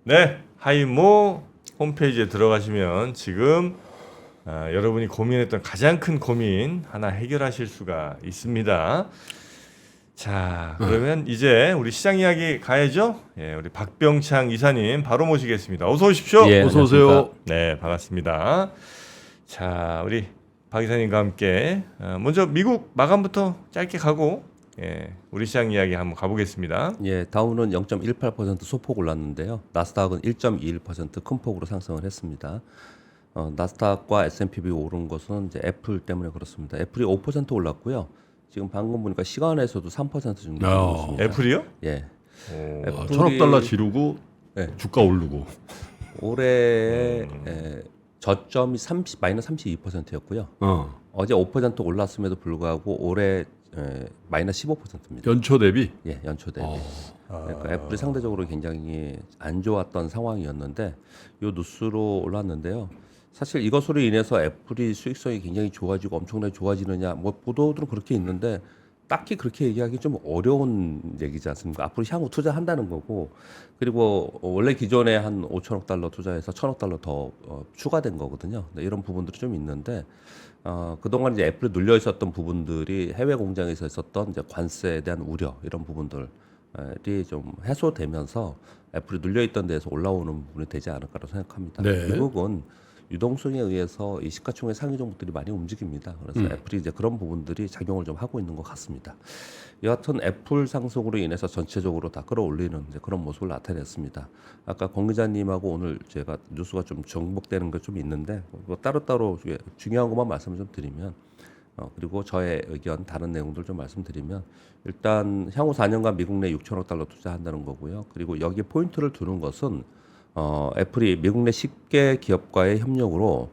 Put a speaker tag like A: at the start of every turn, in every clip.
A: 네, 하이모 홈페이지에 들어가시면 지금 여러분이 고민했던 가장 큰 고민 하나 해결하실 수가 있습니다. 자, 그러면 이제 우리 시장 이야기 가야죠. 예, 우리 박병창 이사님 바로 모시겠습니다. 어서 오십시오.
B: 예,
C: 어서 오세요.
A: 네, 반갑습니다. 자, 우리 박 이사님과 함께 먼저 미국 마감부터 짧게 가고 우리 시장 이야기 한번 가보겠습니다.
B: 예, 다우는 0.18% 소폭 올랐는데요. 나스닥은 1.21% 큰 폭으로 상승을 했습니다. 나스닥과 S&P 오른 것은 이제 애플 때문에 그렇습니다. 애플이 5% 올랐고요. 지금 방금 보니까 시간에서도 3% 정도 올랐습니다.
A: 애플이요?
B: 예.
A: 오,
B: 애플이
C: 1,000억 달러 지르고
B: 네.
C: 주가 오르고.
B: 올해 저점이 마이너스 32%였고요. 어제 5% 올랐음에도 불구하고 올해 마이너스 15%입니다.
C: 연초 대비.
B: 예, 연초 대비. 그러니까 애플이 상대적으로 굉장히 안 좋았던 상황이었는데 요 뉴스로 올랐는데요. 사실 이것으로 인해서 애플이 수익성이 굉장히 좋아지고 엄청나게 좋아지느냐, 뭐 보도들은 그렇게 있는데 딱히 그렇게 얘기하기 좀 어려운 얘기지 않습니까? 앞으로 향후 투자한다는 거고, 그리고 원래 기존에 한 5천억 달러 투자해서 1,000억 달러 더 추가된 거거든요. 네, 이런 부분들이 좀 있는데 그동안 이제 애플이 눌려 있었던 부분들이 해외 공장에서 있었던 이제 관세에 대한 우려 이런 부분들이 좀 해소되면서 애플이 눌려 있던 데에서 올라오는 부분이 되지 않을까라고 생각합니다.
C: 네.
B: 미국은 유동성에 의해서 이 시가총액 상위 종목들이 많이 움직입니다. 그래서 애플이 이제 그런 부분들이 작용을 좀 하고 있는 것 같습니다. 여하튼 애플 상승으로 인해서 전체적으로 다 끌어올리는 이제 그런 모습을 나타냈습니다. 아까 권 기자님하고 오늘 제가 뉴스가 좀 정복되는 게 좀 있는데 뭐 따로따로 중요한 것만 말씀을 좀 드리면 그리고 저의 의견 다른 내용들 좀 말씀드리면 일단 향후 4년간 미국 내 6천억 달러 투자한다는 거고요. 그리고 여기 포인트를 두는 것은 애플이 미국 내 10개 기업과의 협력으로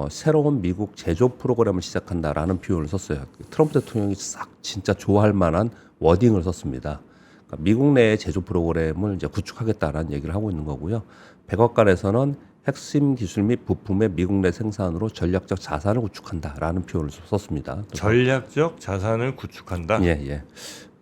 B: 새로운 미국 제조 프로그램을 시작한다라는 표현을 썼어요. 트럼프 대통령이 싹 진짜 좋아할 만한 워딩을 썼습니다. 그러니까 미국 내의 제조 프로그램을 이제 구축하겠다라는 얘기를 하고 있는 거고요. 백악관에서는 핵심 기술 및 부품의 미국 내 생산으로 전략적 자산을 구축한다라는 표현을 썼습니다.
A: 전략적 자산을 구축한다.
B: 예, 예.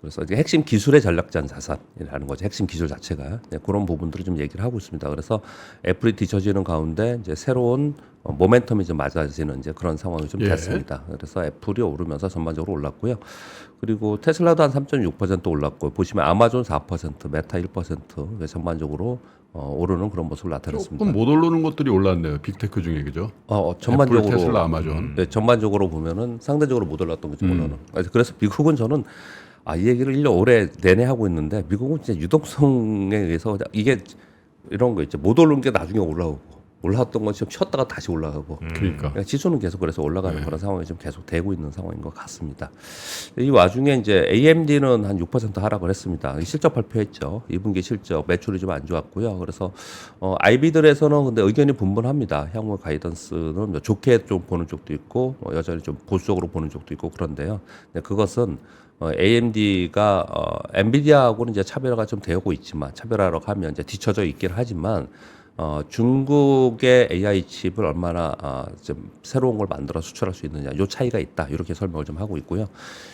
B: 그래서 이제 핵심 기술의 전략적 자산이라는 거죠. 핵심 기술 자체가 그런 부분들을 좀 얘기를 하고 있습니다. 그래서 애플이 뒤처지는 가운데 이제 새로운 모멘텀이 좀 맞아지는 이제 그런 상황이 좀 됐습니다. 그래서 애플이 오르면서 전반적으로 올랐고요. 그리고 테슬라도 한 3.6% 올랐고 보시면 아마존 4%, 메타 1% 전반적으로 오르는 그런 모습을 나타냈습니다.
C: 조금 못 오르는 것들이 올랐네요. 빅테크 중에 그죠?
B: 전반적으로
C: 애플, 테슬라, 아마존.
B: 네, 전반적으로 보면은 상대적으로 못 올랐던 거죠. 오르는. 그래서 미국은 저는 이 얘기를 1년 올해 내내 하고 있는데 미국은 진짜 유동성에 의해서 이게 이런 거 있죠. 못 오르는 게 나중에 올라왔던 건 지금 쉬었다가 다시 올라가고.
C: 그러니까.
B: 지수는 계속 그래서 올라가는 그런 상황이 좀 계속 되고 있는 상황인 것 같습니다. 이 와중에 이제 AMD는 한 6% 하락을 했습니다. 실적 발표했죠. 2분기 실적 매출이 좀 안 좋았고요. 그래서 IB들에서는 근데 의견이 분분합니다. 향후 가이던스는 좋게 좀 보는 쪽도 있고 여전히 좀 보수적으로 보는 쪽도 있고 그런데요. 그것은 AMD가 엔비디아하고는 이제 차별화가 좀 되고 있지만 차별화라고 하면 이제 뒤처져 있긴 하지만 중국의 AI 칩을 얼마나 좀 새로운 걸 만들어 수출할 수 있느냐 요 차이가 있다 이렇게 설명을 좀 하고 있고요.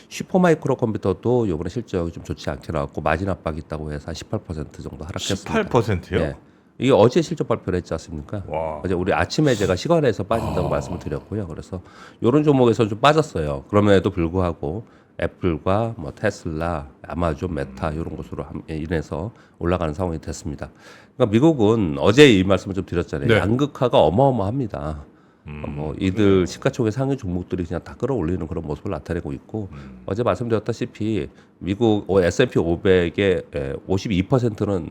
B: 슈퍼마이크로 컴퓨터도 이번에 실적이 좀 좋지 않게 나왔고 마진 압박이 있다고 해서 한 18% 정도 하락했습니다.
A: 18%요?
B: 네. 이게 어제 실적 발표를 했지 않습니까?
A: 와.
B: 어제 우리 아침에 제가 시간에서 빠진다고 말씀을 드렸고요. 그래서 이런 종목에서 좀 빠졌어요. 그럼에도 불구하고 애플과 뭐 테슬라, 아마존, 메타 이런 것으로 인해서 올라가는 상황이 됐습니다. 그러니까 미국은 어제 이 말씀을 좀 드렸잖아요.
C: 네.
B: 양극화가 어마어마합니다. 뭐 이들 시가총액 상위 종목들이 그냥 다 끌어올리는 그런 모습을 나타내고 있고 어제 말씀드렸다시피 미국 S&P 500의 52%는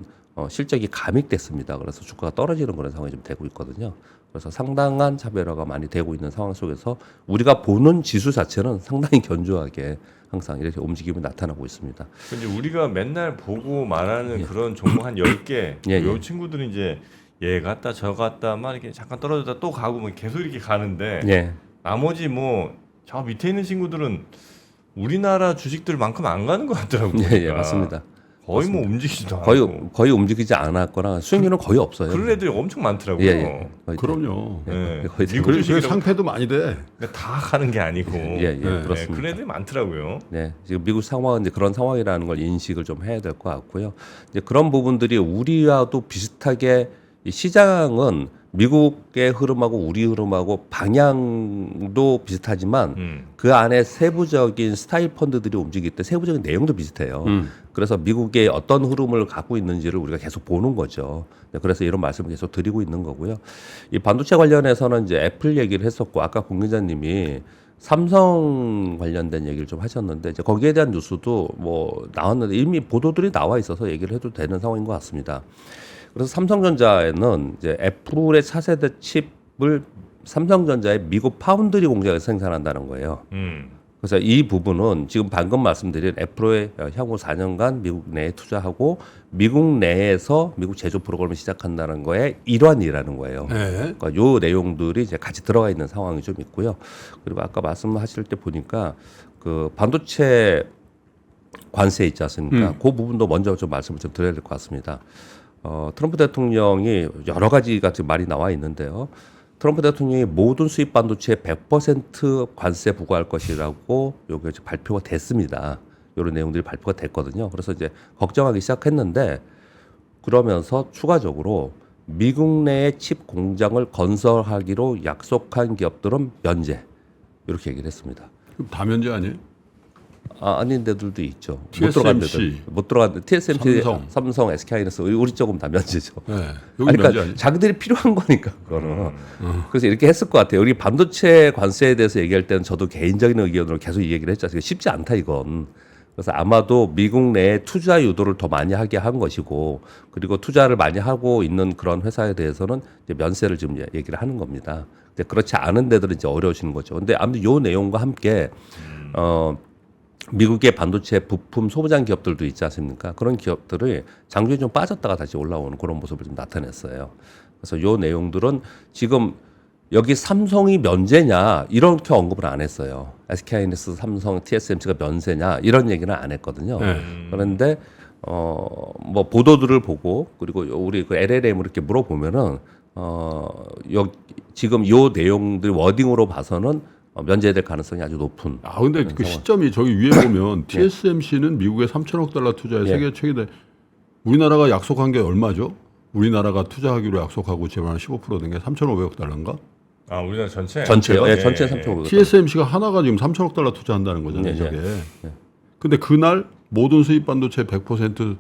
B: 실적이 감익됐습니다. 그래서 주가가 떨어지는 그런 상황이 좀 되고 있거든요. 그래서 상당한 차별화가 많이 되고 있는 상황 속에서 우리가 보는 지수 자체는 상당히 견조하게 항상 이렇게 움직임이 나타나고 있습니다.
A: 근데 우리가 맨날 보고 말하는 그런 종목 한 10개, 요 친구들은 이제 얘 갔다 저 갔다 막 이렇게 잠깐 떨어졌다 또 가고 뭐 계속 이렇게 가는데 나머지 뭐 저 밑에 있는 친구들은 우리나라 주식들만큼 안 가는 것 같더라고요.
B: 예, 맞습니다.
A: 거의 뭐 움직이지도 않고.
B: 거의 움직이지 않았거나 수익률은 거의 없어요.
A: 그런 애들이 엄청 많더라고요.
B: 예. 거의
C: 그럼요.
A: 예.
B: 거의
A: 미국
C: 그리고
A: 주식이라고
C: 상패도 많이 돼.
A: 다 가는 게 아니고.
B: 예, 그렇습니다.
A: 그런 애들이 많더라고요.
B: 네, 지금 미국 상황은 이제 그런 상황이라는 걸 인식을 좀 해야 될 것 같고요. 이제 그런 부분들이 우리와도 비슷하게 이 시장은 미국의 흐름하고 우리 흐름하고 방향도 비슷하지만 그 안에 세부적인 스타일 펀드들이 움직일 때 세부적인 내용도 비슷해요. 그래서 미국의 어떤 흐름을 갖고 있는지를 우리가 계속 보는 거죠. 네, 그래서 이런 말씀을 계속 드리고 있는 거고요. 이 반도체 관련해서는 이제 애플 얘기를 했었고 아까 공 기자님이 삼성 관련된 얘기를 좀 하셨는데 이제 거기에 대한 뉴스도 뭐 나왔는데 이미 보도들이 나와 있어서 얘기를 해도 되는 상황인 것 같습니다. 그래서 삼성전자에는 이제 애플의 차세대 칩을 삼성전자의 미국 파운드리 공장에서 생산한다는 거예요. 그래서 이 부분은 지금 방금 말씀드린 애플의 향후 4년간 미국 내에 투자하고 미국 내에서 미국 제조 프로그램을 시작한다는 거에 일환이라는 거예요.
C: 네.
B: 그러니까 요 내용들이 이제 같이 들어가 있는 상황이 좀 있고요. 그리고 아까 말씀하실 때 보니까 그 반도체 관세 있지 않습니까? 그 부분도 먼저 좀 말씀을 좀 드려야 될 것 같습니다. 트럼프 대통령이 여러 가지가 지금 말이 나와 있는데요. 트럼프 대통령이 모든 수입 반도체에 100% 관세 부과할 것이라고 요게 이제 발표가 됐습니다. 이런 내용들이 발표가 됐거든요. 그래서 이제 걱정하기 시작했는데 그러면서 추가적으로 미국 내에 칩 공장을 건설하기로 약속한 기업들은 면제 이렇게 얘기를 했습니다.
C: 그럼 다 면제 아니에요?
B: 아닌 데들도 있죠.
C: TSMC.
B: 못 들어간 TSMC,
C: 삼성.
B: SK하이닉스 우리 쪽은 다 면제죠.
C: 네. 여기
B: 그러니까
C: 면제 아니에요?
B: 자기들이 필요한 거니까 그거는. 그래서 이렇게 했을 것 같아요. 우리 반도체 관세에 대해서 얘기할 때는 저도 개인적인 의견으로 계속 이 얘기를 했죠. 쉽지 않다 이건. 그래서 아마도 미국 내에 투자 유도를 더 많이 하게 한 것이고 그리고 투자를 많이 하고 있는 그런 회사에 대해서는 이제 면세를 지금 얘기를 하는 겁니다. 근데 그렇지 않은 데들은 이제 어려우시는 거죠. 근데 아무튼 요 내용과 함께 미국의 반도체 부품 소부장 기업들도 있지 않습니까? 그런 기업들이 장중에 좀 빠졌다가 다시 올라오는 그런 모습을 좀 나타냈어요. 그래서 요 내용들은 지금 여기 삼성이 면제냐 이렇게 언급을 안 했어요. SK하이닉스, 삼성, TSMC가 면세냐 이런 얘기는 안 했거든요. 그런데 뭐 보도들을 보고 그리고 우리 그 LLM을 이렇게 물어보면은 지금 요 내용들 워딩으로 봐서는 면제될 가능성이 아주 높은.
C: 근데 그 시점이 저기 위에 보면 TSMC는 미국에 3천억 달러 투자해 세계 최대. 우리나라가 약속한 게 얼마죠? 우리나라가 투자하기로 약속하고 제발 15% 된 게 3,500억 달러인가?
A: 우리나라 전체?
B: 전체요? 예, 전체 3,500억.
C: TSMC가 하나가 지금 3천억 달러 투자한다는 거잖아요, 저게. 근데 그날 모든 수입 반도체 100%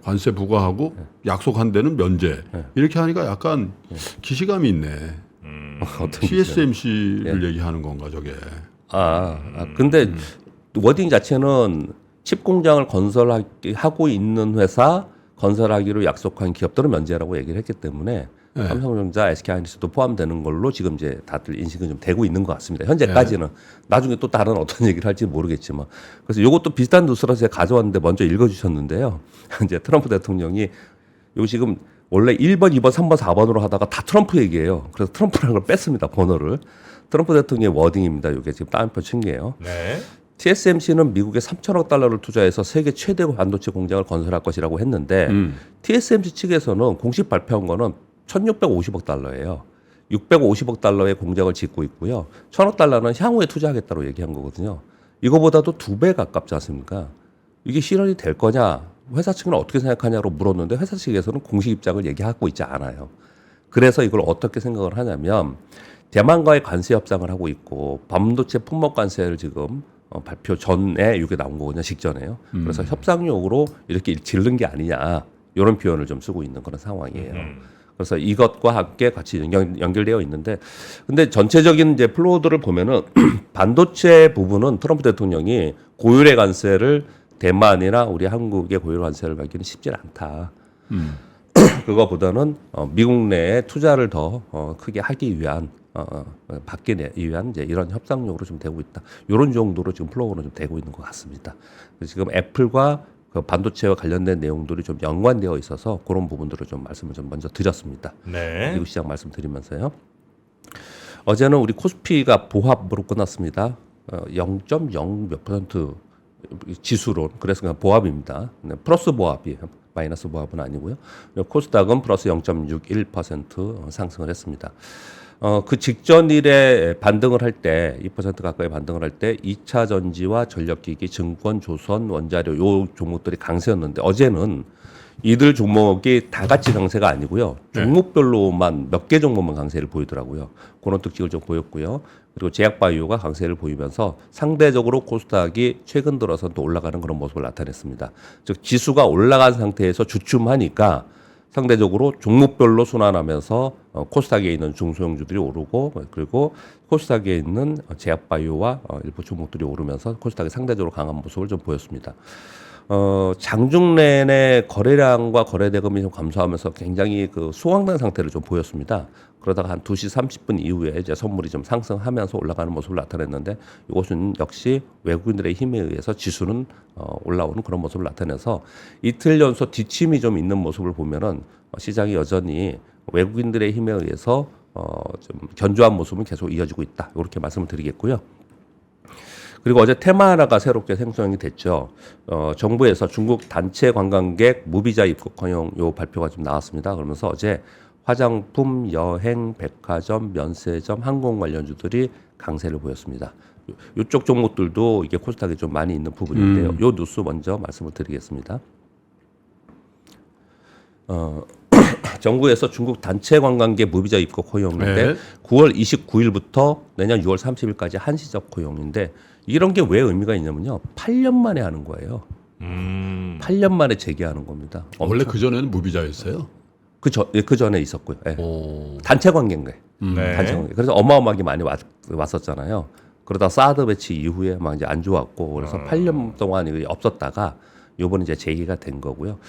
C: 관세 부과하고 약속한 데는 면제. 이렇게 하니까 약간 기시감이 있네. TSMC를 얘기하는 건가, 저게.
B: 근데 워딩 자체는 칩 공장을 건설하고 있는 회사 건설하기로 약속한 기업들은 면제라고 얘기를 했기 때문에 삼성전자, SK하이닉스도 포함되는 걸로 지금 이제 다들 인식은 좀 되고 있는 것 같습니다. 현재까지는. 나중에 또 다른 어떤 얘기를 할지 모르겠지만. 그래서 이것도 비슷한 뉴스라서 제가 가져왔는데 먼저 읽어주셨는데요. 이제 트럼프 대통령이 요 지금 원래 1번, 2번, 3번, 4번으로 하다가 다 트럼프 얘기예요. 그래서 트럼프라는 걸 뺐습니다. 번호를. 트럼프 대통령의 워딩입니다. 이게 지금 따옴표 친 게요.
A: 네.
B: TSMC는 미국에 3천억 달러를 투자해서 세계 최대 반도체 공장을 건설할 것이라고 했는데 TSMC 측에서는 공식 발표한 거는 1,650억 달러예요. 650억 달러의 공장을 짓고 있고요. 1,000억 달러는 향후에 투자하겠다고 얘기한 거거든요. 이거보다도 2배 가깝지 않습니까? 이게 실현이 될 거냐? 회사 측은 어떻게 생각하냐고 물었는데 회사 측에서는 공식 입장을 얘기하고 있지 않아요. 그래서 이걸 어떻게 생각을 하냐면 대만과의 관세 협상을 하고 있고 반도체 품목 관세를 지금 발표 전에 이게 나온 거거든요. 직전에요. 그래서 협상용으로 이렇게 질른 게 아니냐 이런 표현을 좀 쓰고 있는 그런 상황이에요. 그래서 이것과 함께 같이 연결되어 있는데 근데 전체적인 이제 플로우들을 보면은 반도체 부분은 트럼프 대통령이 고율의 관세를 대만이나 우리 한국의 고율 관세를 받기는 쉽지 않다. 그거보다는 미국 내에 투자를 더 크게 하기 위한 받기 위한 이제 이런 협상용으로 좀 되고 있다. 이런 정도로 지금 플로우는 좀 되고 있는 것 같습니다. 지금 애플과 그 반도체와 관련된 내용들이 좀 연관되어 있어서 그런 부분들을 좀 말씀을 좀 먼저 드렸습니다.
A: 네.
B: 미국 시장 말씀드리면서요. 어제는 우리 코스피가 보합으로 끝났습니다. 0.0 몇 % 지수론. 그래서 그냥 보합입니다. 플러스 보합이 마이너스 보합은 아니고요. 코스닥은 플러스 0.61% 상승을 했습니다. 그 직전일에 반등을 할 때, 2% 가까이 반등을 할 때 2차 전지와 전력기기, 증권, 조선, 원자료 요 종목들이 강세였는데 어제는 이들 종목이 다 같이 강세가 아니고요. 종목별로만 몇 개 종목만 강세를 보이더라고요. 그런 특징을 좀 보였고요. 그리고 제약바이오가 강세를 보이면서 상대적으로 코스닥이 최근 들어서 또 올라가는 그런 모습을 나타냈습니다. 즉 지수가 올라간 상태에서 주춤하니까 상대적으로 종목별로 순환하면서 코스닥에 있는 중소형주들이 오르고 그리고 코스닥에 있는 제약바이오와 일부 종목들이 오르면서 코스닥이 상대적으로 강한 모습을 좀 보였습니다. 장중 내내 거래량과 거래대금이 좀 감소하면서 굉장히 그 수황된 상태를 좀 보였습니다. 그러다가 한 2시 30분 이후에 이제 선물이 좀 상승하면서 올라가는 모습을 나타냈는데 이것은 역시 외국인들의 힘에 의해서 지수는 올라오는 그런 모습을 나타내서 이틀 연속 뒷침이 좀 있는 모습을 보면은 시장이 여전히 외국인들의 힘에 의해서 좀 견조한 모습은 계속 이어지고 있다. 이렇게 말씀을 드리겠고요. 그리고 어제 테마 하나가 새롭게 생성이 됐죠. 정부에서 중국 단체 관광객 무비자 입국 허용 요 발표가 좀 나왔습니다. 그러면서 어제 화장품, 여행, 백화점, 면세점, 항공 관련주들이 강세를 보였습니다. 이쪽 종목들도 이게 코스닥에 좀 많이 있는 부분인데요. 요 뉴스 먼저 말씀을 드리겠습니다. 정부에서 중국 단체 관광객 무비자 입국 허용인데 9월 29일부터 내년 6월 30일까지 한시적 허용인데 이런 게 왜 의미가 있냐면요. 8년 만에 하는 거예요. 8년 만에 재개하는 겁니다.
C: 원래 그전에는 무비자였어요?
B: 그 전에 있었고요. 네. 단체 관객객. 단체 관객. 그래서 어마어마하게 많이 왔었잖아요. 그러다 사드 배치 이후에 막 이제 안 좋았고 그래서 8년 동안 이게 없었다가 요번에 이제 재개가 된 거고요.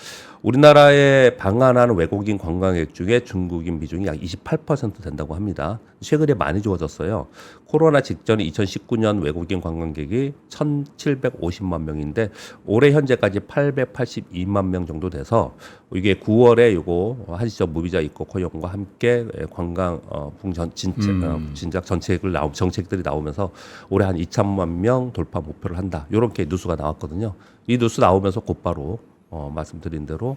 B: 우리나라에 방한하는 외국인 관광객 중에 중국인 비중이 약 28% 된다고 합니다. 최근에 많이 좋아졌어요. 코로나 직전에 2019년 외국인 관광객이 1,750만 명인데 올해 현재까지 882만 명 정도 돼서 이게 9월에 요거 한시적 무비자 입국 허용과 함께 관광 진작 정책들이 나오면서 올해 한 2천만 명 돌파 목표를 한다. 이렇게 뉴스가 나왔거든요. 이 뉴스 나오면서 곧바로 말씀드린 대로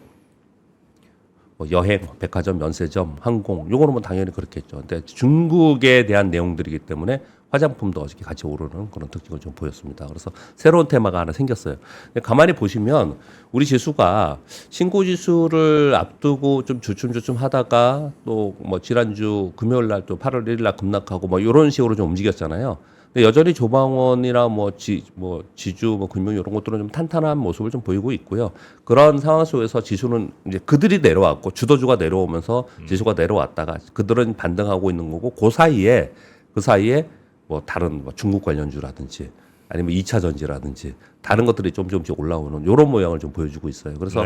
B: 여행, 백화점, 면세점, 항공 요거는 뭐 당연히 그렇겠죠. 근데 중국에 대한 내용들이기 때문에 화장품도 어저께 같이 오르는 그런 특징을 좀 보였습니다. 그래서 새로운 테마가 하나 생겼어요. 근데 가만히 보시면 우리 지수가 신고 지수를 앞두고 좀 주춤주춤 하다가 또 뭐 지난주 금요일 날 또 8월 1일 날 급락하고 뭐 이런 식으로 좀 움직였잖아요. 근데 여전히 조방원이나 지주, 금융 이런 것들은 좀 탄탄한 모습을 좀 보이고 있고요. 그런 상황 속에서 지수는 이제 그들이 내려왔고 주도주가 내려오면서 지수가 내려왔다가 그들은 반등하고 있는 거고 그 사이에 뭐 다른 뭐 중국 관련주라든지 아니면 2차 전지라든지 다른 것들이 조금씩 올라오는 이런 모양을 좀 보여주고 있어요. 그래서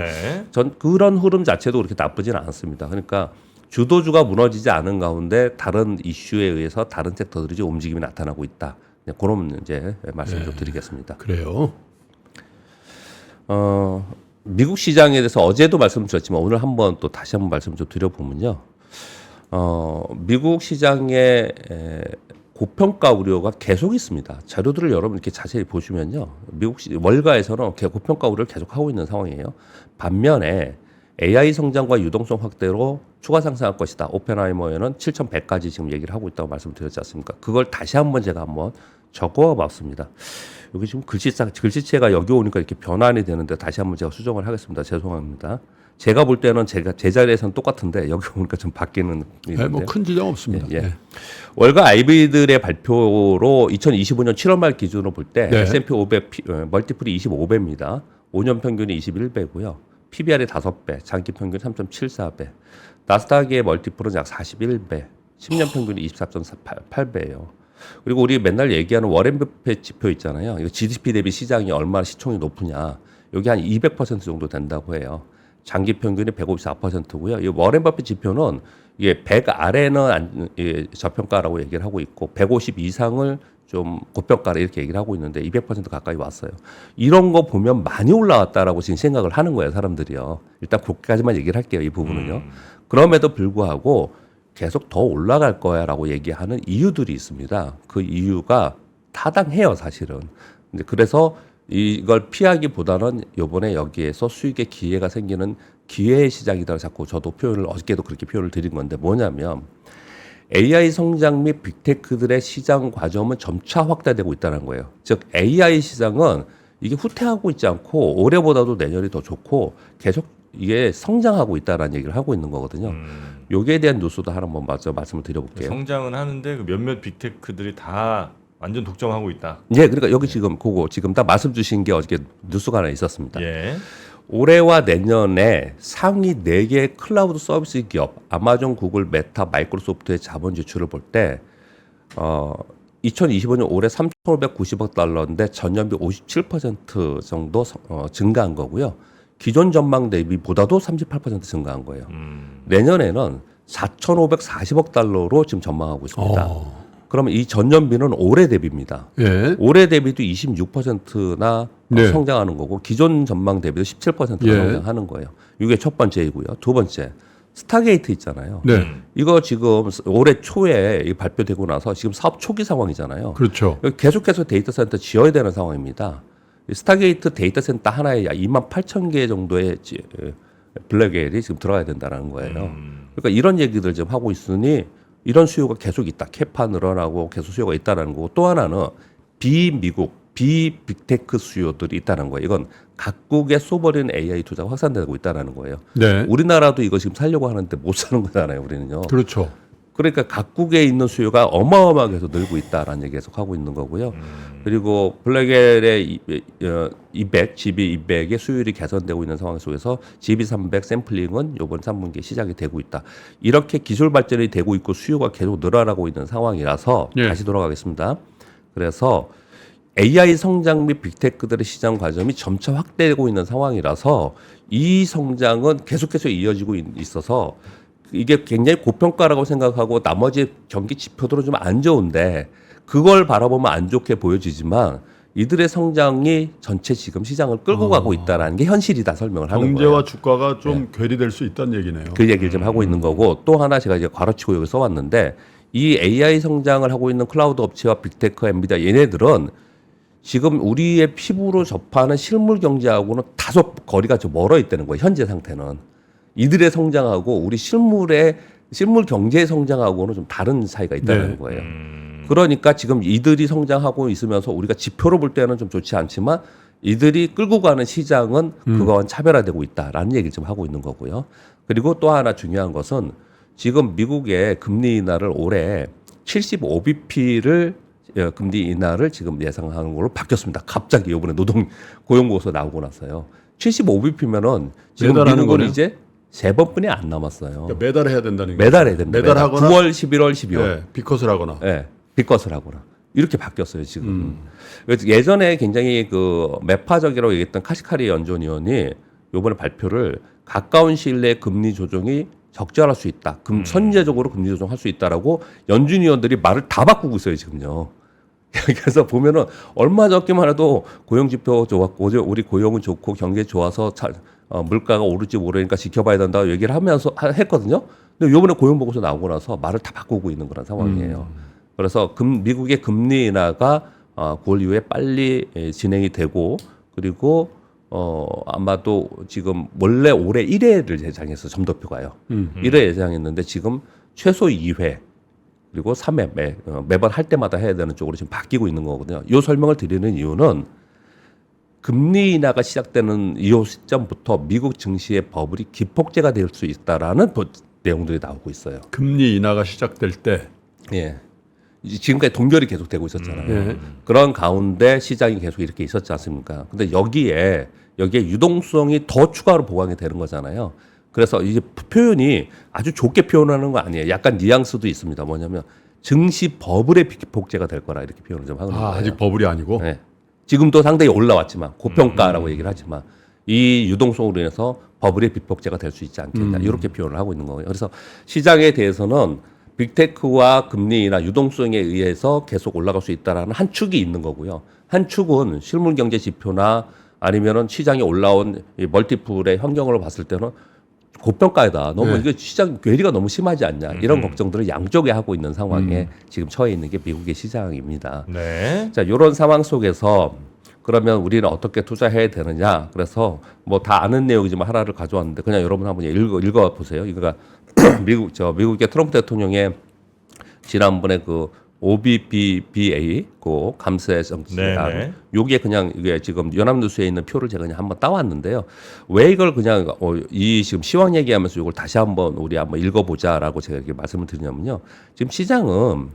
B: 전 그런 흐름 자체도 그렇게 나쁘지는 않습니다. 그러니까 주도주가 무너지지 않은 가운데 다른 이슈에 의해서 다른 섹터들이 좀 움직임이 나타나고 있다. 그런 이제 말씀을 좀 드리겠습니다.
C: 그래요.
B: 미국 시장에 대해서 어제도 말씀드렸지만 오늘 한번 또 다시 한번 말씀 좀 드려보면요. 미국 시장의 고평가 우려가 계속 있습니다. 자료들을 여러분 이렇게 자세히 보시면요. 미국 월가에서는 고평가 우려를 계속 하고 있는 상황이에요. 반면에 AI 성장과 유동성 확대로 추가 상승할 것이다. 오펜하이머에는 7,100까지 지금 얘기를 하고 있다고 말씀드렸지 않습니까? 그걸 다시 한번 제가 한번 적어봤습니다. 여기 지금 글씨체가 여기 오니까 이렇게 변환이 되는데 다시 한번 제가 수정을 하겠습니다. 죄송합니다. 제가 볼 때는 제 자리에서는 똑같은데 여기 오니까 좀 바뀌는
C: 네, 뭐 큰 지장 없습니다.
B: 예. 월가 IB들의 발표로 2025년 7월 말 기준으로 볼 때 S&P 500 멀티플이 25배입니다. 5년 평균이 21배고요. PBR이 5배, 장기 평균 3.74배. 나스닥의 멀티플은 약 41배, 10년 평균이 24.8배예요. 그리고 우리 맨날 얘기하는 워렌 버핏 지표 있잖아요. 이거 GDP 대비 시장이 얼마나 시총이 높으냐. 여기 한 200% 정도 된다고 해요. 장기 평균이 154%고요. 이 워렌 버핏 지표는 이게 100 아래는 저평가라고 얘기를 하고 있고 150 이상을 좀 고평가라 이렇게 얘기를 하고 있는데 200% 가까이 왔어요. 이런 거 보면 많이 올라왔다라고 지금 생각을 하는 거예요, 사람들이요. 일단 그렇게까지만 얘기를 할게요, 이 부분은요. 그럼에도 불구하고 계속 더 올라갈 거야라고 얘기하는 이유들이 있습니다. 그 이유가 타당해요, 사실은. 그래서 이걸 피하기보다는 요번에 여기에서 수익의 기회가 생기는 기회의 시장이다. 자꾸 저도 표현을 어저께도 그렇게 표현을 드린 건데 뭐냐면 AI 성장 및 빅테크들의 시장 과점은 점차 확대되고 있다는 거예요. 즉 AI 시장은 이게 후퇴하고 있지 않고 올해보다도 내년이 더 좋고 계속 이게 성장하고 있다라는 얘기를 하고 있는 거거든요. 여기에 대한 뉴스도 하나 한번 먼저 말씀을 드려볼게요.
A: 성장은 하는데 그 몇몇 빅테크들이 다 완전 독점하고 있다.
B: 예, 그러니까 여기 지금 그거 지금 딱 말씀 주신 게 어저께 뉴스가 하나 있었습니다.
A: 예.
B: 올해와 내년에 상위 4개 클라우드 서비스 기업 아마존, 구글, 메타, 마이크로소프트의 자본 지출을 볼 때 2025년 올해 3,590억 달러인데 전년비 57% 정도 증가한 거고요. 기존 전망 대비보다도 38% 증가한 거예요. 내년에는 4,540억 달러로 지금 전망하고 있습니다. 그러면 이 전년비는 올해 대비입니다.
C: 예.
B: 올해 대비도 26%나
C: 네.
B: 성장하는 거고 기존 전망 대비도 17%가
C: 예.
B: 성장하는 거예요. 이게 첫 번째이고요. 두 번째, 스타게이트 있잖아요.
C: 네.
B: 이거 지금 올해 초에 발표되고 나서 지금 사업 초기 상황이잖아요.
C: 그렇죠.
B: 여기 계속해서 데이터 센터 지어야 되는 상황입니다. 이 스타게이트 데이터 센터 하나에 28,000개 정도의 블랙웰이 지금 들어가야 된다는 거예요. 그러니까 이런 얘기들 지금 하고 있으니 이런 수요가 계속 있다. 캐파 늘어나고 계속 수요가 있다는 거고 또 하나는 비미국, 비빅테크 수요들이 있다는 거예요. 이건 각국의 소버린 AI 투자가 확산되고 있다는 거예요.
C: 네.
B: 우리나라도 이거 지금 살려고 하는데 못 사는 거잖아요. 우리는요.
C: 그렇죠.
B: 그러니까 각국에 있는 수요가 어마어마하게 계속 늘고 있다라는 얘기 계속 하고 있는 거고요. 그리고 블랙웰의 200, GB200의 수율이 개선되고 있는 상황 속에서 GB300 샘플링은 이번 3분기에 시작이 되고 있다. 이렇게 기술 발전이 되고 있고 수요가 계속 늘어나고 있는 상황이라서
C: 예.
B: 다시 돌아가겠습니다. 그래서 AI 성장 및 빅테크들의 시장 과점이 점차 확대되고 있는 상황이라서 이 성장은 계속해서 이어지고 있어서 이게 굉장히 고평가라고 생각하고 나머지 경기 지표들은 좀 안 좋은데 그걸 바라보면 안 좋게 보여지지만 이들의 성장이 전체 지금 시장을 끌고 가고 있다는 게 현실이다 설명을 하는
C: 경제와
B: 거예요.
C: 주가가 좀 괴리될 수 있다는 얘기네요.
B: 그 얘기를 좀 하고 있는 거고 또 하나 제가 이제 괄호치고 여기 써왔는데 이 AI 성장을 하고 있는 클라우드 업체와 빅테크, 엔비디아 얘네들은 지금 우리의 피부로 접하는 실물 경제하고는 다소 거리가 좀 멀어 있다는 거예요. 현재 상태는. 이들의 성장하고 우리 실물 경제의 성장하고는 좀 다른 차이가 있다는
C: 네.
B: 거예요. 그러니까 지금 이들이 성장하고 있으면서 우리가 지표로 볼 때는 좀 좋지 않지만 이들이 끌고 가는 시장은 그거와는 차별화되고 있다라는 얘기를 좀 하고 있는 거고요. 그리고 또 하나 중요한 것은 지금 미국의 금리 인하를 올해 75bp를 금리 인하를 지금 예상하는 걸로 바뀌었습니다. 갑자기 이번에 고용보고서 나오고 나서요. 75bp면은 지금
C: 매달 하는
B: 미국은
C: 거네요?
B: 이제 3번뿐이 안 남았어요.
C: 그러니까 매달 해야 된다는 게
B: 매달 해야 됩니다.
C: 매달 하거나
B: 9월, 11월, 12월.
C: 네, 비컷을 하거나.
B: 예, 빅것을 하거나. 이렇게 바뀌었어요, 지금. 그래서 예전에 굉장히 그 매파적이라고 얘기했던 카시카리 연준위원이 요번에 발표를 가까운 시일 내에 금리 조정이 적절할 수 있다. 선제적으로 금리 조정할 수 있다라고 연준위원들이 말을 다 바꾸고 있어요, 지금요. 그래서 보면은 얼마 적기만 해도 고용 지표 좋았고 우리 고용은 좋고 경제 좋아서 물가가 오를지 모르니까 지켜봐야 된다고 얘기를 하면서 했거든요. 근데 이번에 고용 보고서 나오고 나서 말을 다 바꾸고 있는 그런 상황이에요. 그래서 미국의 금리 인하가 9월 이후에 빨리 진행이 되고 그리고 아마도 지금 원래 올해 1회를 예상해서 점도표가요. 1회 예상했는데 지금 최소 2회 그리고 3회 매번 할 때마다 해야 되는 쪽으로 지금 바뀌고 있는 거거든요. 이 설명을 드리는 이유는 금리 인하가 시작되는 이 시점부터 미국 증시의 버블이 기폭제가 될 수 있다라는 내용들이 나오고 있어요.
C: 금리 인하가 시작될 때
B: 예. 지금까지 동결이 계속되고 있었잖아요.
C: 예.
B: 그런 가운데 시장이 계속 이렇게 있었지 않습니까? 근데 여기에 유동성이 더 추가로 보강이 되는 거잖아요. 그래서 이제 표현이 아주 좋게 표현하는 거 아니에요. 약간 뉘앙스도 있습니다. 뭐냐면 증시 버블의 기폭제가 될 거라 이렇게 표현을 좀 하는 거예요.
C: 아직 버블이 아니고.
B: 네. 지금도 상당히 올라왔지만 고평가라고 얘기를 하지만 이 유동성으로 인해서 버블의 비폭제가 될 수 있지 않겠냐 이렇게 표현을 하고 있는 거예요. 그래서 시장에 대해서는 빅테크와 금리나 유동성에 의해서 계속 올라갈 수 있다라는 한 축이 있는 거고요. 한 축은 실물 경제 지표나 아니면은 시장에 올라온 이 멀티플의 환경으로 봤을 때는 고평가이다. 너무
C: 네.
B: 이게 시장 괴리가 너무 심하지 않냐 이런 걱정들을 양쪽에 하고 있는 상황에 지금 처해 있는 게 미국의 시장입니다.
A: 네.
B: 자, 이런 상황 속에서 그러면 우리는 어떻게 투자해야 되느냐. 그래서 뭐 다 아는 내용이지만 하나를 가져왔는데 그냥 여러분 한번 읽어 보세요. 이거가 미국의 트럼프 대통령의 지난번에 그 OBBBA 그 감세 정치안 요게 그냥 이게 지금 연합뉴스에 있는 표를 제가 그냥 한번 따왔는데요. 왜 이걸 그냥 이 지금 시황 얘기하면서 이걸 다시 한번 우리 한번 읽어보자라고 제가 이렇게 말씀을 드리냐면요. 지금 시장은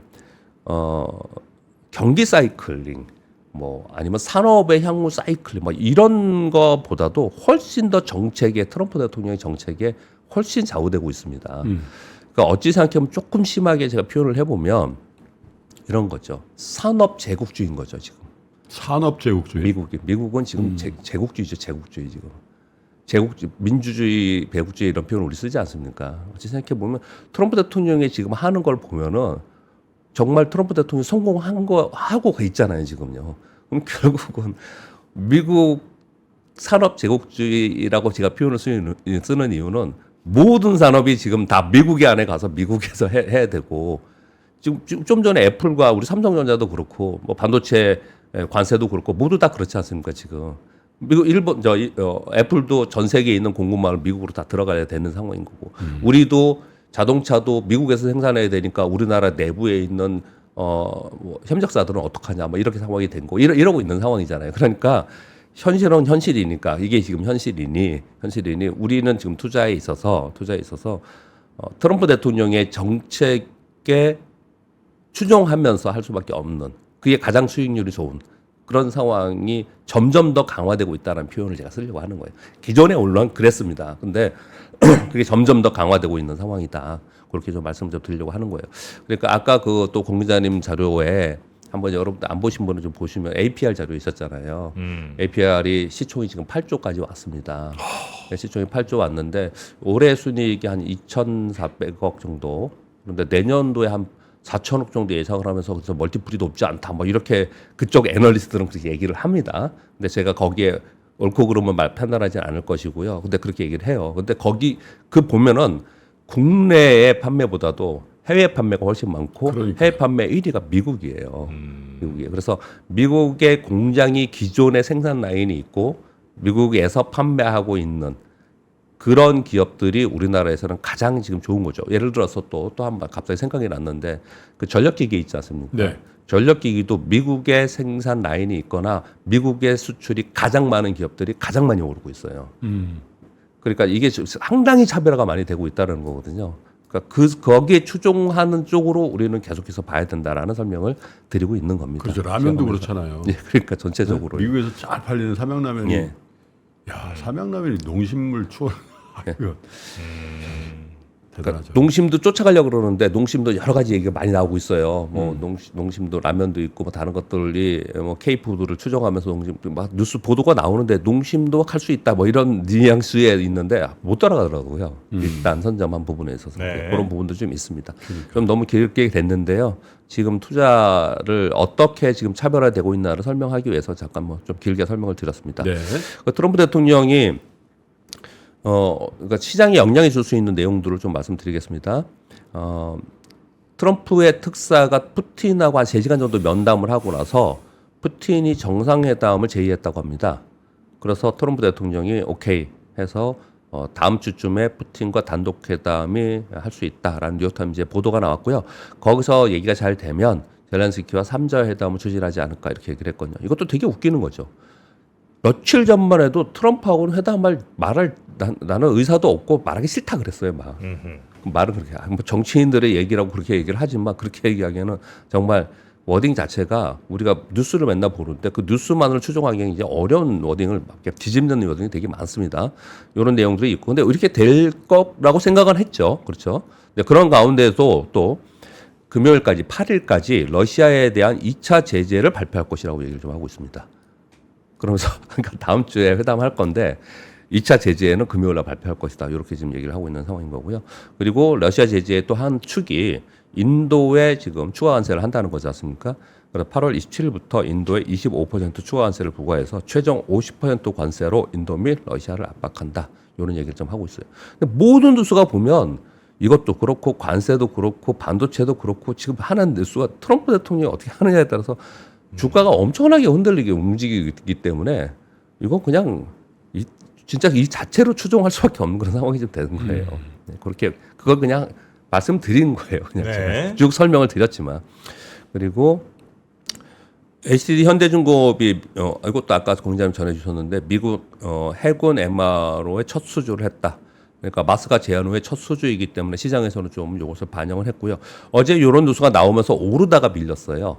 B: 경기 사이클링 뭐 아니면 산업의 향후 사이클링 뭐 이런 거보다도 훨씬 더 정책에 트럼프 대통령의 정책에 훨씬 좌우되고 있습니다. 그러니까 어찌 생각하면 조금 심하게 제가 표현을 해보면 이런 거죠. 산업 제국주의인 거죠 지금.
C: 산업 제국주의.
B: 미국은 지금 제국주의죠. 제국주의 지금. 제국주의, 민주주의, 배국주의 이런 표현을 우리 쓰지 않습니까? 어찌 생각해 보면 트럼프 대통령이 지금 하는 걸 보면은 정말 트럼프 대통령이 성공한 거 하고 있잖아요 지금요. 그럼 결국은 미국 산업 제국주의라고 제가 표현을 쓰는 이유는 모든 산업이 지금 다 미국의 안에 가서 미국에서 해야 되고. 지금 좀 전에 애플과 우리 삼성전자도 그렇고 뭐 반도체 관세도 그렇고 모두 다 그렇지 않습니까 지금 미국 일본 애플도 전 세계에 있는 공급망을 미국으로 다 들어가야 되는 상황인 거고 우리도 자동차도 미국에서 생산해야 되니까 우리나라 내부에 있는 뭐 협력사들은 어떡하냐 뭐 이렇게 상황이 된 거 이러고 있는 상황이잖아요. 그러니까 현실은 현실이니까 이게 지금 현실이니 우리는 지금 투자에 있어서 트럼프 대통령의 정책에 추종하면서 할 수밖에 없는 그게 가장 수익률이 좋은 그런 상황이 점점 더 강화되고 있다는 표현을 제가 쓰려고 하는 거예요. 기존에 물론 그랬습니다. 근데 그게 점점 더 강화되고 있는 상황이다. 그렇게 좀 말씀 좀 드리려고 하는 거예요. 그러니까 아까 그 또 공 기자님 자료에 한번 여러분들 안 보신 분은 좀 보시면 APR 자료 있었잖아요. APR이 시총이 지금 8조까지 왔습니다. 시총이 8조 왔는데 올해 순이익이 한 2,400억 정도. 그런데 내년도에 한 4천억 정도 예상을 하면서 그래서 멀티플이 높지 않다. 뭐 이렇게 그쪽 애널리스트들은 그렇게 얘기를 합니다. 근데 제가 거기에 옳고 그름은 판단하지 않을 것이고요. 근데 그렇게 얘기를 해요. 근데 거기 보면은 국내의 판매보다도 해외 판매가 훨씬 많고
C: 그러니까요.
B: 해외 판매 1위가 미국이에요. 미국이에요. 그래서 미국의 공장이 기존의 생산 라인이 있고 미국에서 판매하고 있는 그런 기업들이 우리나라에서는 가장 지금 좋은 거죠. 예를 들어서 또 한 번 갑자기 생각이 났는데 그 전력기기 있지 않습니까?
C: 네.
B: 전력기기도 미국의 생산 라인이 있거나 미국의 수출이 가장 많은 기업들이 가장 많이 오르고 있어요. 그러니까 이게 상당히 차별화가 많이 되고 있다는 거거든요. 그러니까 거기에 추종하는 쪽으로 우리는 계속해서 봐야 된다라는 설명을 드리고 있는 겁니다.
C: 그렇죠. 라면도 그렇잖아요.
B: 예, 그러니까 전체적으로.
C: 미국에서 잘 팔리는 삼양라면이
B: 예.
C: 야, 삼양라면이 농심물 추월. 이거 대단하죠.
B: 그러니까 농심도 쫓아가려고 그러는데 농심도 여러 가지 얘기가 많이 나오고 있어요. 뭐 농심도 라면도 있고 뭐 다른 것들이 뭐 K푸드를 추정하면서 농심도 막 뉴스 보도가 나오는데 농심도 할 수 있다 뭐 이런 뉘앙스에 있는데 못 따라가더라고요. 일단 선점한 부분에 있어서
A: 네.
B: 그런 부분도 좀 있습니다. 좀 너무 길게 됐는데요. 지금 투자를 어떻게 지금 차별화되고 있나를 설명하기 위해서 잠깐 뭐 좀 길게 설명을 드렸습니다.
C: 네.
B: 그 트럼프 대통령이 그러니까 시장에 영향을 줄 수 있는 내용들을 좀 말씀드리겠습니다. 트럼프의 특사가 푸틴하고 한 3시간 정도 면담을 하고 나서 푸틴이 정상회담을 제의했다고 합니다. 그래서 트럼프 대통령이 오케이 해서 다음 주쯤에 푸틴과 단독회담이 할 수 있다라는 뉴욕타임즈의 보도가 나왔고요. 거기서 얘기가 잘 되면 젤렌스키와 3자 회담을 추진하지 않을까 이렇게 얘기를 했거든요. 이것도 되게 웃기는 거죠. 며칠 전만 해도 트럼프하고는 회담할 말을 나는 의사도 없고 말하기 싫다 그랬어요. 막 말은 그렇게 뭐 정치인들의 얘기라고 그렇게 얘기를 하지만 그렇게 얘기하기에는 정말 워딩 자체가 우리가 뉴스를 맨날 보는데 그 뉴스만을 추종하기에는 이제 어려운 워딩을 뒤집는 워딩이 되게 많습니다. 이런 내용들이 있고 근데 이렇게 될 거라고 생각은 했죠. 그렇죠. 근데 그런 가운데도 또 금요일까지 8일까지 러시아에 대한 2차 제재를 발표할 것이라고 얘기를 좀 하고 있습니다. 그러면서 그러니까 다음 주에 회담할 건데 2차 제재는 금요일 날 발표할 것이다. 이렇게 지금 얘기를 하고 있는 상황인 거고요. 그리고 러시아 제재의 또 한 축이 인도에 지금 추가 관세를 한다는 거지 않습니까? 그래서 8월 27일부터 인도에 25% 추가 관세를 부과해서 최종 50% 관세로 인도 및 러시아를 압박한다. 이런 얘기를 좀 하고 있어요. 근데 모든 뉴스가 보면 이것도 그렇고 관세도 그렇고 반도체도 그렇고 지금 하는 뉴스가 트럼프 대통령이 어떻게 하느냐에 따라서 주가가 엄청나게 흔들리게 움직이기 때문에 이건 그냥 진짜 이 자체로 추종할 수밖에 없는 그런 상황이 좀 되는 거예요. 네, 그렇게 그걸 그냥 말씀드린 거예요. 그냥
A: 네.
B: 제가 쭉 설명을 드렸지만 그리고 HDD 현대중공업이 이것도 아까 공장님 전해주셨는데 미국 해군 MRO에 첫 수주를 했다. 그러니까 마스가 제한 후에 첫 수주이기 때문에 시장에서는 좀 이것을 반영을 했고요. 어제 이런 뉴스가 나오면서 오르다가 밀렸어요.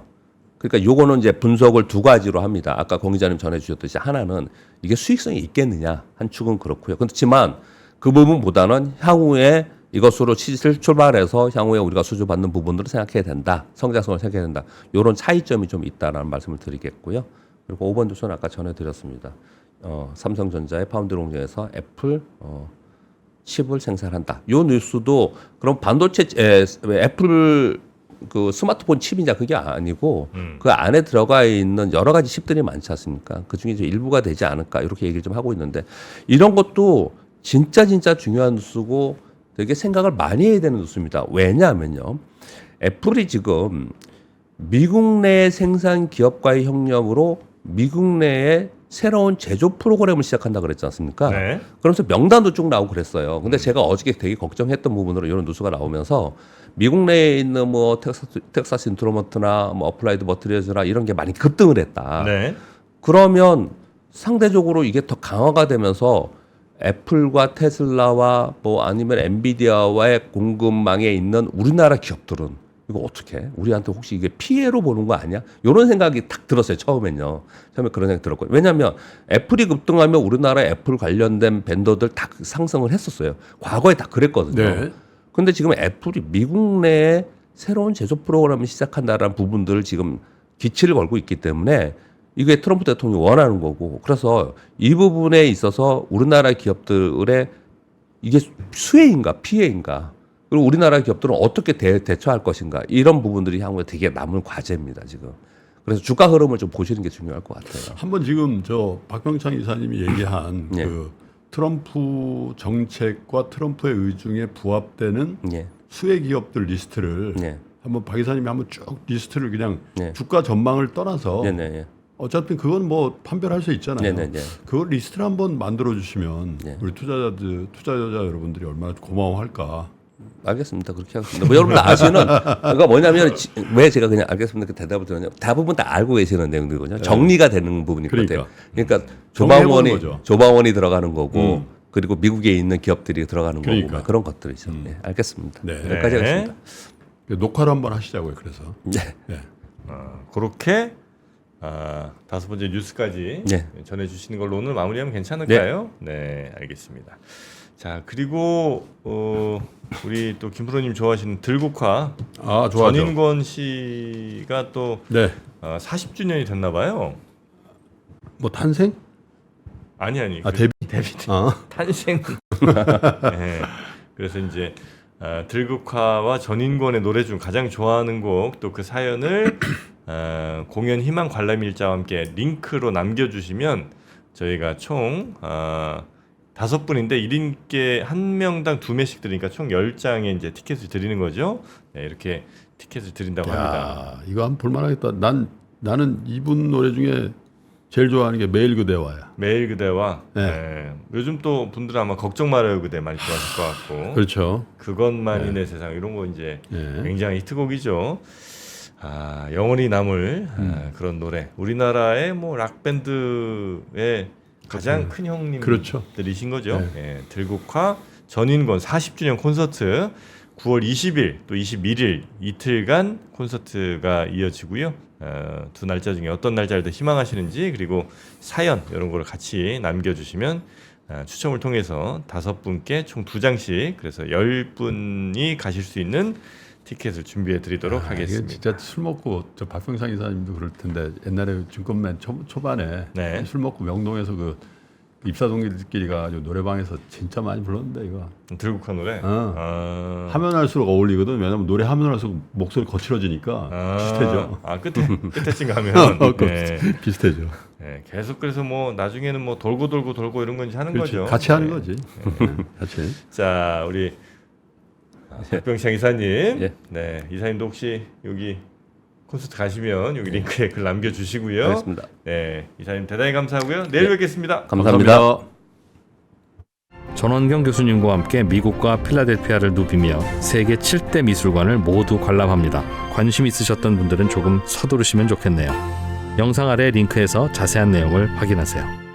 B: 그러니까 요거는 이제 분석을 두 가지로 합니다. 아까 공 기자님 전해주셨듯이 하나는 이게 수익성이 있겠느냐 한 축은 그렇고요. 그렇지만 그 부분보다는 향후에 이것으로 출발해서 향후에 우리가 수주받는 부분들을 생각해야 된다. 성장성을 생각해야 된다. 이런 차이점이 좀 있다라는 말씀을 드리겠고요. 그리고 5번 뉴스는 아까 전해드렸습니다. 삼성전자의 파운드리 공장에서 애플 칩을 생산한다. 이 뉴스도 그럼 반도체 애플 그 스마트폰 칩이냐 그게 아니고 그 안에 들어가 있는 여러 가지 칩들이 많지 않습니까? 그 중에 일부가 되지 않을까 이렇게 얘기를 좀 하고 있는데 이런 것도 진짜 중요한 뉴스고 되게 생각을 많이 해야 되는 뉴스입니다. 왜냐하면요, 애플이 지금 미국 내 생산 기업과의 협력으로 미국 내에 새로운 제조 프로그램을 시작한다 그랬지 않습니까?
A: 네.
B: 그러면서 명단도 쭉 나오고 그랬어요. 근데 제가 어저께 되게 걱정했던 부분으로 이런 뉴스가 나오면서 미국 내에 있는 뭐 텍사스 인스트루먼트나 뭐 어플라이드 머티리얼즈나 이런 게 많이 급등을 했다.
A: 네.
B: 그러면 상대적으로 이게 더 강화가 되면서 애플과 테슬라와 뭐 아니면 엔비디아와의 공급망에 있는 우리나라 기업들은 이거 어떻게 우리한테 혹시 이게 피해로 보는 거 아니야? 이런 생각이 탁 들었어요. 처음에 그런 생각 들었거든요. 왜냐하면 애플이 급등하면 우리나라 애플 관련된 벤더들 다 상승을 했었어요. 과거에 다 그랬거든요.
C: 네.
B: 근데 지금 애플이 미국 내에 새로운 제조 프로그램을 시작한다라는 부분들을 지금 기치를 걸고 있기 때문에 이게 트럼프 대통령이 원하는 거고 그래서 이 부분에 있어서 우리나라 기업들의 이게 수혜인가 피해인가 그리고 우리나라 기업들은 어떻게 대처할 것인가 이런 부분들이 향후에 되게 남은 과제입니다 지금. 그래서 주가 흐름을 좀 보시는 게 중요할 것 같아요.
C: 한번 지금 저 박병창 이사님이 얘기한
B: 예.
C: 그 트럼프 정책과 트럼프의 의중에 부합되는
B: 예.
C: 수혜 기업들 리스트를
B: 예.
C: 한번 박 이사님이 한번 쭉 리스트를 그냥
B: 예.
C: 주가 전망을 떠나서
B: 네네.
C: 어차피 그건 뭐 판별할 수 있잖아요.
B: 네네네.
C: 그 리스트를 한번 만들어 주시면
B: 네.
C: 우리 투자자 여러분들이 얼마나 고마워할까.
B: 알겠습니다. 그렇게 하겠습니다. 뭐 여러분들 아시는 그러니까 뭐냐면 왜 제가 그냥 알겠습니다. 그 대답을 드렸냐? 대부분 다 알고 계시는 내용들이거든요. 정리가 되는 부분이거든요. 그러니까
C: 정리해보는 거죠.
B: 조방원이 들어가는 거고 그리고 미국에 있는 기업들이 들어가는
C: 그러니까.
B: 거고 그런 것들이죠. 네, 알겠습니다.
C: 네.
B: 여기까지 하겠습니다.
C: 녹화를 한번 하시자고요. 그래서.
B: 네.
C: 네.
A: 그렇게 다섯 번째 뉴스까지
B: 네.
A: 전해주시는 걸로 오늘 마무리하면 괜찮을까요? 네, 알겠습니다. 자, 그리고 우리 또 김프로님 좋아하시는 들국화
C: 아, 좋아요.
A: 전인권 씨가 또
C: 네.
A: 40주년이 됐나 봐요.
C: 뭐 탄생?
A: 아니.
C: 아, 데뷔.
A: 탄생. 네. 그래서 이제 들국화와 전인권의 노래 중 가장 좋아하는 곡 또 그 사연을 공연 희망 관람 일자와 함께 링크로 남겨주시면 저희가 총 5분인데 1인께 한 명당 2매씩 드리니까 총 10장의 이제 티켓을 드리는 거죠. 네, 이렇게 티켓을 드린다고 합니다.
C: 야, 이거 한번 볼만하겠다. 나는 이분 노래 중에 제일 좋아하는 게 매일 그대와야.
A: 매일 그대와
C: 네.
A: 네. 요즘 또 분들은 아마 걱정 말아요 그대 많이 좋아하실 것 같고
C: 그렇죠.
A: 그것만이 내 세상 이런 거 이제
C: 네.
A: 굉장히 히트곡이죠. 영원히 남을 그런 노래. 우리나라의 뭐 락 밴드의 가장 큰 형님들이신
C: 그렇죠.
A: 거죠. 예, 들국화 전인권 40주년 콘서트 9월 20일 또 21일 이틀간 콘서트가 이어지고요. 두 날짜 중에 어떤 날짜를 더 희망하시는지 그리고 사연 이런 거를 같이 남겨주시면 추첨을 통해서 5분께 총 2장씩 그래서 10분이 가실 수 있는 티켓을 준비해 드리도록
C: 이게
A: 하겠습니다.
C: 진짜 술 먹고 저 박병상 이사님도 그럴 텐데 옛날에 증권맨 초반에
A: 네.
C: 술 먹고 명동에서 그 입사동기들끼리 가지고 노래방에서 진짜 많이 불렀는데 이거
A: 들국화 노래.
C: 하면 할수록 어울리거든. 왜냐면 노래 하면 할수록 목소리 거칠어지니까 비슷해져.
A: 끝에쯤 가면 네.
C: 비슷해져.
A: 네, 계속 그래서 뭐 나중에는 뭐 돌고 이런 건지 하는
C: 그렇지.
A: 거죠.
C: 같이 하는
A: 네.
C: 거지. 같이.
A: 자, 우리 박병창 이사님.
B: 예.
A: 네, 이사님도 혹시 여기 콘서트 가시면 여기 링크에 글 남겨주시고요.
B: 알겠습니다.
A: 네, 이사님 대단히 감사하고요. 내일 뵙겠습니다.
B: 감사합니다.
D: 전원경 교수님과 함께 미국과 필라델피아를 누비며 세계 7대 미술관을 모두 관람합니다. 관심 있으셨던 분들은 조금 서두르시면 좋겠네요. 영상 아래 링크에서 자세한 내용을 확인하세요.